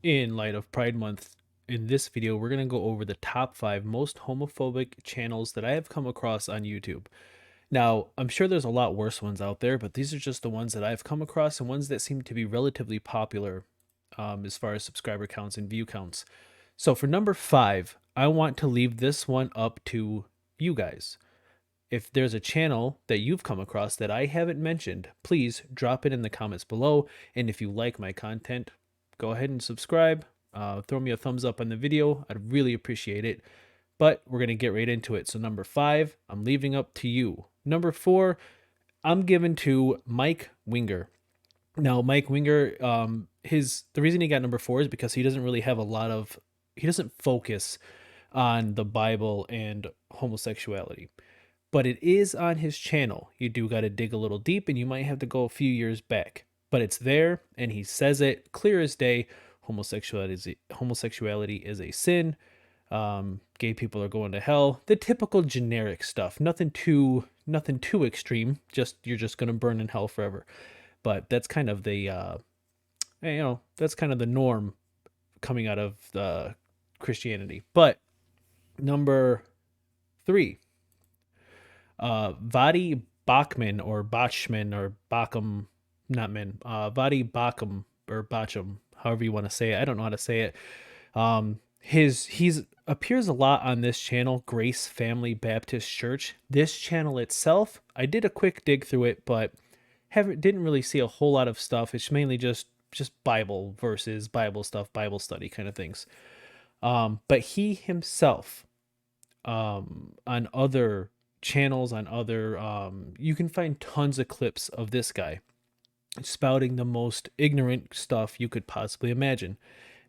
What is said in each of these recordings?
In light of Pride Month, in this video, we're going to go over the top 5 most homophobic channels that I have come across on YouTube. Now, I'm sure there's a lot worse ones out there, but these are just the ones that I've come across and ones that seem to be relatively popular as far as subscriber counts and view counts. So for number 5, I want to leave this one up to you guys. If there's a channel that you've come across that I haven't mentioned, please drop it in the comments below. And if you like my content, go ahead and subscribe. Throw me a thumbs up on the video. I'd really appreciate it. But we're going to get right into it. So number 5, I'm leaving up to you. Number 4, I'm giving to Mike Winger. Now, Mike Winger, the reason he got number 4 is because he doesn't really have he doesn't focus on the Bible and homosexuality, but it is on his channel. You do got to dig a little deep, and you might have to go a few years back, but it's there, and he says it clear as day. Homosexuality is a sin. Gay people are going to hell. The typical generic stuff. Nothing too extreme. You're just gonna burn in hell forever. But that's kind of the that's kind of the norm coming out of Christianity. But number 3, Vari Bachmann or Bachman or Bacham, not men. Vari Bacham or Bacham, however you want to say it. I don't know how to say it. He's appears a lot on this channel, Grace Family Baptist Church. This channel itself, I did a quick dig through it, but didn't really see a whole lot of stuff. It's mainly just Bible verses, Bible stuff, Bible study kind of things. But he himself, on other channels, you can find tons of clips of this guy spouting the most ignorant stuff you could possibly imagine.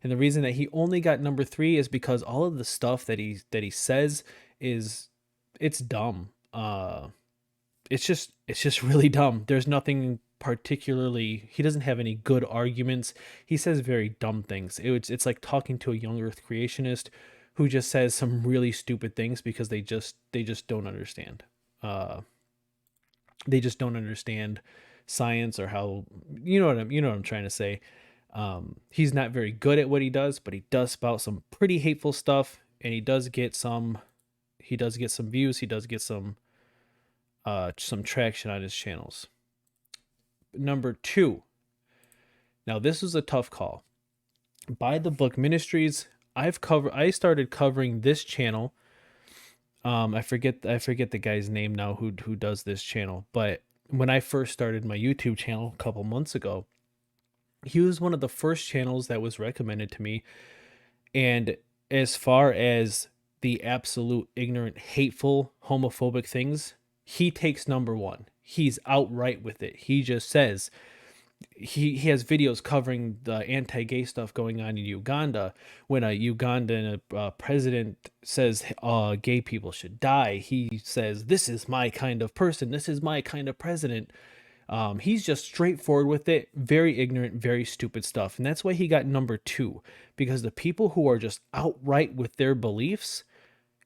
And the reason that he only got number 3 is because all of the stuff that he says it's dumb. It's just really dumb. There's nothing particularly, he doesn't have any good arguments. He says very dumb things. It's like talking to a young earth creationist who just says some really stupid things because they just don't understand. They just don't understand science or how, you know what I'm trying to say. He's not very good at what he does, but he does spout some pretty hateful stuff, and he does get some views. He does get some traction on his channels. Number 2. Now this was a tough call. By the Book Ministries, I started covering this channel. I forget the guy's name now who does this channel, but when I first started my YouTube channel a couple months ago, he was one of the first channels that was recommended to me. And as far as the absolute ignorant, hateful, homophobic things, he takes number 1. He's outright with it. He just says, he has videos covering the anti-gay stuff going on in Uganda. When a Ugandan president says gay people should die, he says, this is my kind of person, this is my kind of president. He's just straightforward with it. Very ignorant, very stupid stuff. And that's why he got number 2, because the people who are just outright with their beliefs,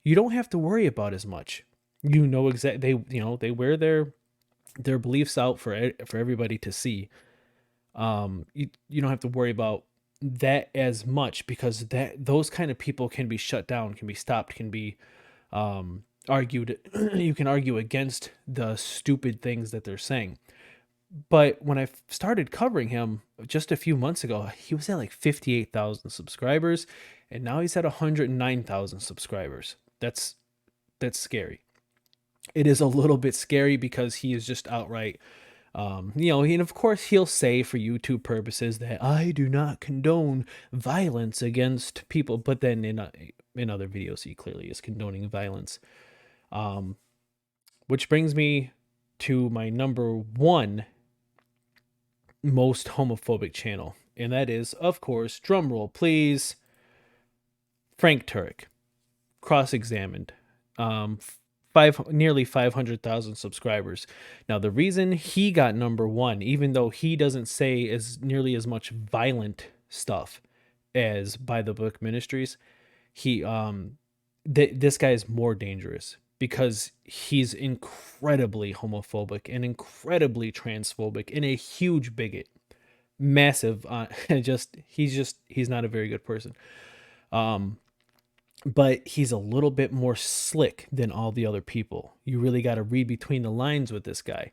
you don't have to worry about as much. You know exactly, they wear their beliefs out for everybody to see. You don't have to worry about that as much, because those kind of people can be shut down, can be stopped, can be argued. You can argue against the stupid things that they're saying. But when I started covering him just a few months ago, he was at like 58,000 subscribers, and now he's at 109,000 subscribers. That's scary. It is a little bit scary because he is just outright, and of course he'll say for YouTube purposes that I do not condone violence against people, but then in other videos he clearly is condoning violence. Which brings me to my number 1 most homophobic channel, and that is, of course, drumroll please, Frank Turk, cross-examined. Nearly 500,000 subscribers. Now the reason he got number 1, even though he doesn't say as nearly as much violent stuff as By the Book Ministries, this guy is more dangerous because he's incredibly homophobic and incredibly transphobic and a huge bigot. massive. He's not a very good person. But he's a little bit more slick than all the other people. You really got to read between the lines with this guy.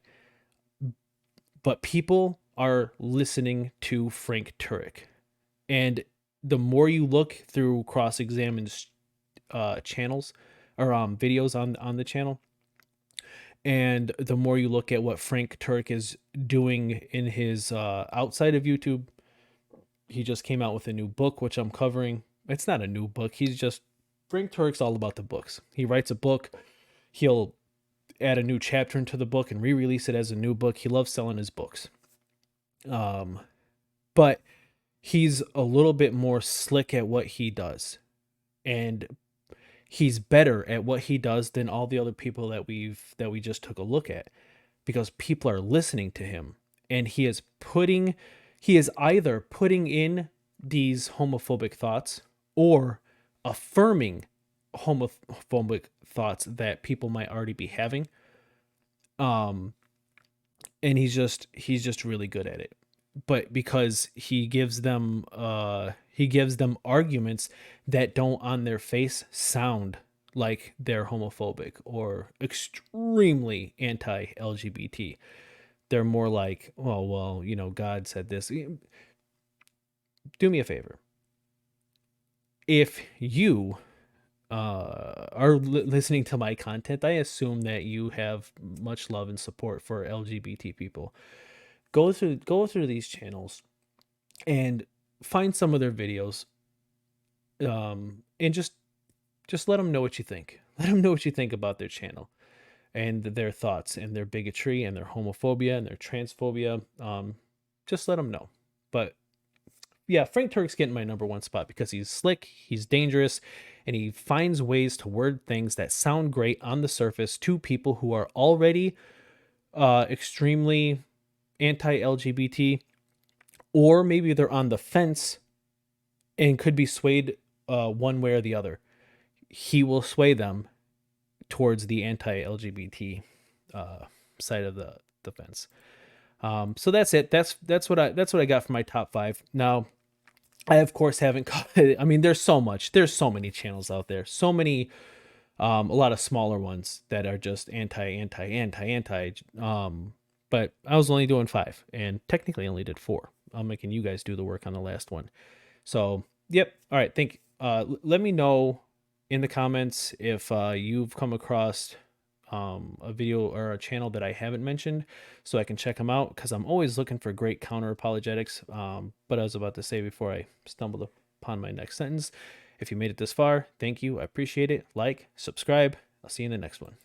But people are listening to Frank Turek, and the more you look through cross-examined channels or videos on the channel, and the more you look at what Frank Turk is doing in his outside of YouTube. He just came out with a new book, which I'm covering. It's not a new book. Frank Turk's all about the books. He writes a book. He'll add a new chapter into the book and re-release it as a new book. He loves selling his books. But he's a little bit more slick at what he does. And he's better at what he does than all the other people that we just took a look at, because people are listening to him, and he is either putting in these homophobic thoughts or affirming homophobic thoughts that people might already be having. And he's just really good at it. But because he gives them arguments that don't on their face sound like they're homophobic or extremely anti-LGBT. They're more like, oh, well, God said this. Do me a favor. If you are listening to my content, I assume that you have much love and support for LGBT people. Go through these channels and find some of their videos, and just let them know what you think. Let them know what you think about their channel and their thoughts and their bigotry and their homophobia and their transphobia. Just let them know. But yeah, Frank Turk's getting my number one spot because he's slick, he's dangerous, and he finds ways to word things that sound great on the surface to people who are already extremely anti-LGBT, or maybe they're on the fence and could be swayed one way or the other. He will sway them towards the anti-LGBT side of the fence. So that's it. That's what I got for my top 5. Now, I of course haven't. I mean, there's so many channels out there. So many, a lot of smaller ones that are just anti. But I was only doing 5, and technically only did 4. I'm making you guys do the work on the last one. So, yep. All right. Let me know in the comments if you've come across a video or a channel that I haven't mentioned, so I can check them out, because I'm always looking for great counter apologetics. But I was about to say before I stumbled upon my next sentence, if you made it this far, thank you. I appreciate it. Like, subscribe. I'll see you in the next one.